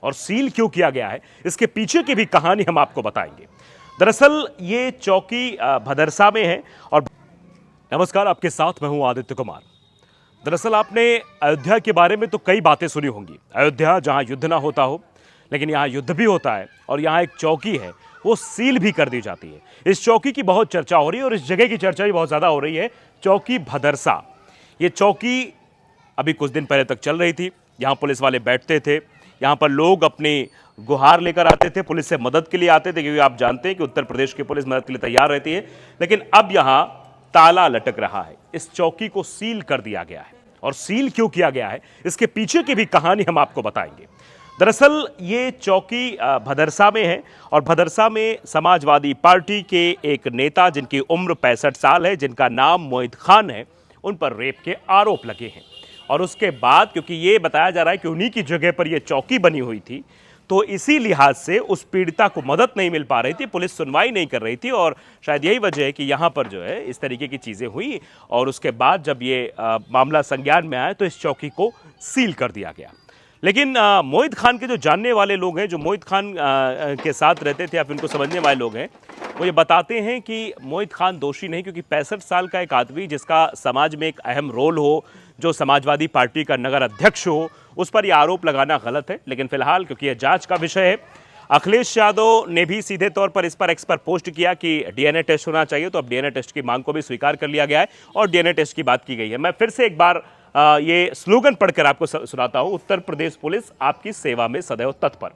और सील क्यों किया गया है, इसके पीछे की भी कहानी हम आपको बताएंगे। दरअसल ये चौकी भदरसा में है। और नमस्कार, आपके साथ मैं हूं आदित्य कुमार। दरअसल आपने अयोध्या के बारे में तो कई बातें सुनी होंगी। अयोध्या जहां युद्ध ना होता हो, लेकिन यहाँ युद्ध भी होता है और यहाँ एक चौकी है, वो सील भी कर दी जाती है। इस चौकी की बहुत चर्चा हो रही है और इस जगह की चर्चा भी बहुत ज़्यादा हो रही है, चौकी भदरसा। ये चौकी अभी कुछ दिन पहले तक चल रही थी। यहाँ पुलिस वाले बैठते थे, यहाँ पर लोग अपनी गुहार लेकर आते थे, पुलिस से मदद के लिए आते थे, क्योंकि आप जानते हैं कि उत्तर प्रदेश की पुलिस मदद के लिए तैयार रहती है। लेकिन अब यहाँ ताला लटक रहा है, इस चौकी को सील कर दिया गया है। और सील क्यों किया गया है, इसके पीछे की भी कहानी हम आपको बताएंगे। दरअसल ये चौकी भदरसा में है और भदरसा में समाजवादी पार्टी के एक नेता, जिनकी उम्र 65 साल है, जिनका नाम मोहित खान है, उन पर रेप के आरोप लगे हैं। और उसके बाद क्योंकि ये बताया जा रहा है कि उन्हीं की जगह पर यह चौकी बनी हुई थी, तो इसी लिहाज से उस पीड़िता को मदद नहीं मिल पा रही थी, पुलिस सुनवाई नहीं कर रही थी। और शायद यही वजह है कि यहाँ पर जो है इस तरीके की चीज़ें हुई। और उसके बाद जब ये मामला संज्ञान में आया तो इस चौकी को सील कर दिया गया। लेकिन मोहित खान के जो जानने वाले लोग हैं, जो मोहित खान के साथ रहते थे या फिर उनको समझने वाले लोग हैं, वो ये बताते हैं कि मोहित खान दोषी नहीं, क्योंकि 65 साल का एक आदमी जिसका समाज में एक अहम रोल हो, जो समाजवादी पार्टी का नगर अध्यक्ष हो, उस पर यह आरोप लगाना गलत है। लेकिन फिलहाल क्योंकि यह जांच का विषय है, अखिलेश यादव ने भी सीधे तौर पर इस पर एक्स पर पोस्ट किया कि डीएनए टेस्ट होना चाहिए, तो अब डीएनए टेस्ट की मांग को भी स्वीकार कर लिया गया है और डीएनए टेस्ट की बात की गई है। मैं फिर से एक बार ये स्लोगन पढ़कर आपको सुनाता हूं। उत्तर प्रदेश पुलिस आपकी सेवा में सदैव तत्पर।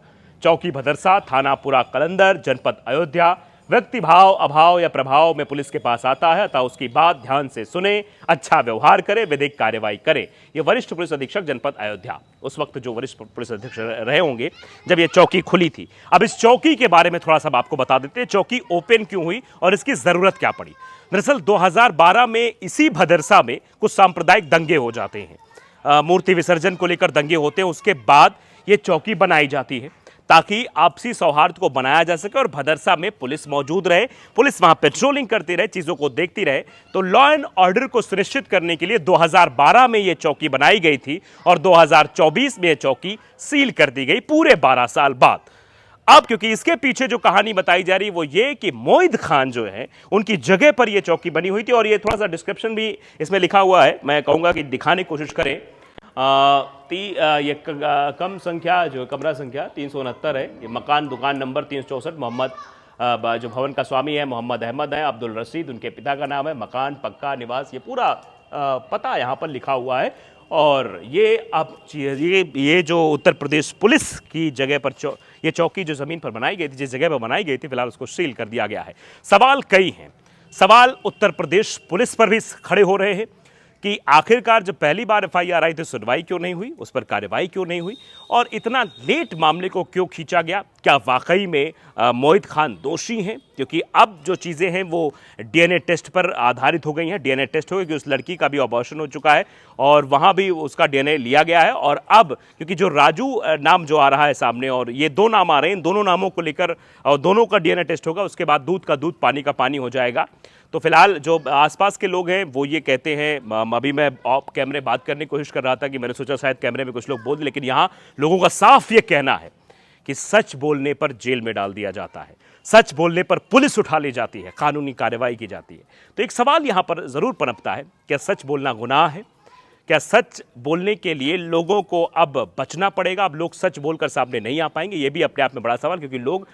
चौकी भदरसा, थाना पुरा कलंदर, जनपद अयोध्या। व्यक्ति भाव, अभाव या प्रभाव में पुलिस के पास आता है, अतः उसकी बात ध्यान से सुने, अच्छा व्यवहार करे, विधिक कार्रवाई करे। ये वरिष्ठ पुलिस अधीक्षक जनपद अयोध्या, उस वक्त जो वरिष्ठ पुलिस अधीक्षक रहे होंगे जब ये चौकी खुली थी। अब इस चौकी के बारे में थोड़ा सा आपको बता देते हैं, चौकी ओपन क्यों हुई और इसकी जरूरत क्या पड़ी। दरअसल 2012 में इसी भदरसा में कुछ सांप्रदायिक दंगे हो जाते हैं, मूर्ति विसर्जन को लेकर दंगे होते हैं। उसके बाद ये चौकी बनाई जाती है ताकि आपसी सौहार्द को बनाया जा सके और भदरसा में पुलिस मौजूद रहे, पुलिस वहां पेट्रोलिंग करती रहे, चीजों को देखती रहे। तो लॉ एंड ऑर्डर को सुनिश्चित करने के लिए 2012 में यह चौकी बनाई गई थी और 2024 में यह चौकी सील कर दी गई, पूरे 12 साल बाद। अब क्योंकि इसके पीछे जो कहानी बताई जा रही है वो ये कि मोहित खान जो है, उनकी जगह पर यह चौकी बनी हुई थी। और ये थोड़ा सा डिस्क्रिप्शन भी इसमें लिखा हुआ है, मैं कहूंगा कि दिखाने की कोशिश करें। ये कम संख्या जो कमरा संख्या 369 है। ये मकान दुकान नंबर 364, मोहम्मद जो भवन का स्वामी है मोहम्मद अहमद है, अब्दुल रशीद उनके पिता का नाम है। मकान पक्का निवास, ये पूरा पता यहाँ पर लिखा हुआ है। और ये अब ये जो उत्तर प्रदेश पुलिस की जगह पर ये चौकी जो ज़मीन पर बनाई गई थी, जिस जगह पर बनाई गई थी, फिलहाल उसको सील कर दिया गया है। सवाल कई हैं, सवाल उत्तर प्रदेश पुलिस पर भी खड़े हो रहे हैं कि आखिरकार जब पहली बार एफआईआर आई तो सुनवाई क्यों नहीं हुई, उस पर कार्रवाई क्यों नहीं हुई और इतना लेट मामले को क्यों खींचा गया। क्या वाकई में मोहित खान दोषी हैं, क्योंकि अब जो चीज़ें हैं वो डीएनए टेस्ट पर आधारित हो गई हैं। डीएनए टेस्ट हो गया कि उस लड़की का भी अबॉर्शन हो चुका है और वहाँ भी उसका डीएनए लिया गया है। और अब क्योंकि जो राजू नाम जो आ रहा है सामने और ये दो नाम आ रहे हैं, इन दोनों नामों को लेकर और दोनों का डीएनए टेस्ट होगा, उसके बाद दूध का दूध पानी का पानी हो जाएगा। तो फिलहाल जो आसपास के लोग हैं वो ये कहते हैं, अभी मैं ऑफ कैमरे बात करने की कोशिश कर रहा था कि मैंने सोचा शायद कैमरे में कुछ लोग बोल दें, लेकिन यहाँ लोगों का साफ ये कहना है कि सच बोलने पर जेल में डाल दिया जाता है, सच बोलने पर पुलिस उठा ली जाती है, कानूनी कार्रवाई की जाती है। तो एक सवाल यहाँ पर जरूर पनपता है, क्या सच बोलना गुनाह है? क्या सच बोलने के लिए लोगों को अब बचना पड़ेगा? अब लोग सच बोलकर सामने नहीं आ पाएंगे, ये भी अपने आप में बड़ा सवाल, क्योंकि लोग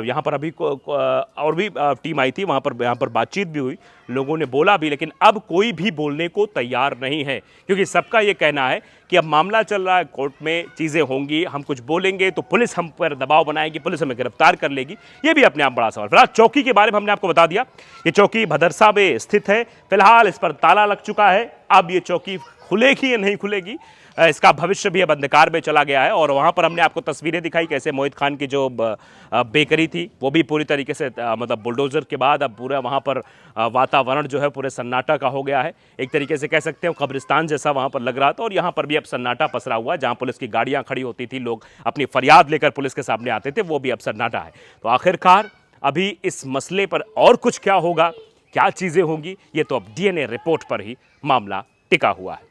यहाँ पर अभी और भी टीम आई थी, यहाँ पर बातचीत भी हुई, लोगों ने बोला भी, लेकिन अब कोई भी बोलने को तैयार नहीं है, क्योंकि सबका ये कहना है कि अब मामला चल रहा है, कोर्ट में चीज़ें होंगी, हम कुछ बोलेंगे तो पुलिस हम पर दबाव बनाएगी, पुलिस हमें गिरफ्तार कर लेगी। ये भी अपने आप बड़ा सवाल। फिलहाल चौकी के बारे में हमने आपको बता दिया, ये चौकी भदरसा में स्थित है। फिलहाल इस पर ताला लग चुका है। अब ये चौकी खुलेगी या नहीं खुलेगी, इसका भविष्य भी अब अंधकार में चला गया है। और वहाँ पर हमने आपको तस्वीरें दिखाई कैसे मोहित खान की जो बेकरी थी वो भी पूरी तरीके से मतलब बुलडोजर के बाद अब पूरा वहाँ पर वातावरण जो है पूरे सन्नाटा का हो गया है। एक तरीके से कह सकते हैं कब्रिस्तान जैसा वहाँ पर लग रहा था। और यहाँ पर भी अब सन्नाटा पसरा हुआ है, जहाँ पुलिस की गाड़ियाँ खड़ी होती थी, लोग अपनी फरियाद लेकर पुलिस के सामने आते थे, वो भी अब सन्नाटा है। तो आखिरकार अभी इस मसले पर और कुछ क्या होगा, क्या चीज़ें होंगी, ये तो अब डीएनए रिपोर्ट पर ही मामला टिका हुआ है।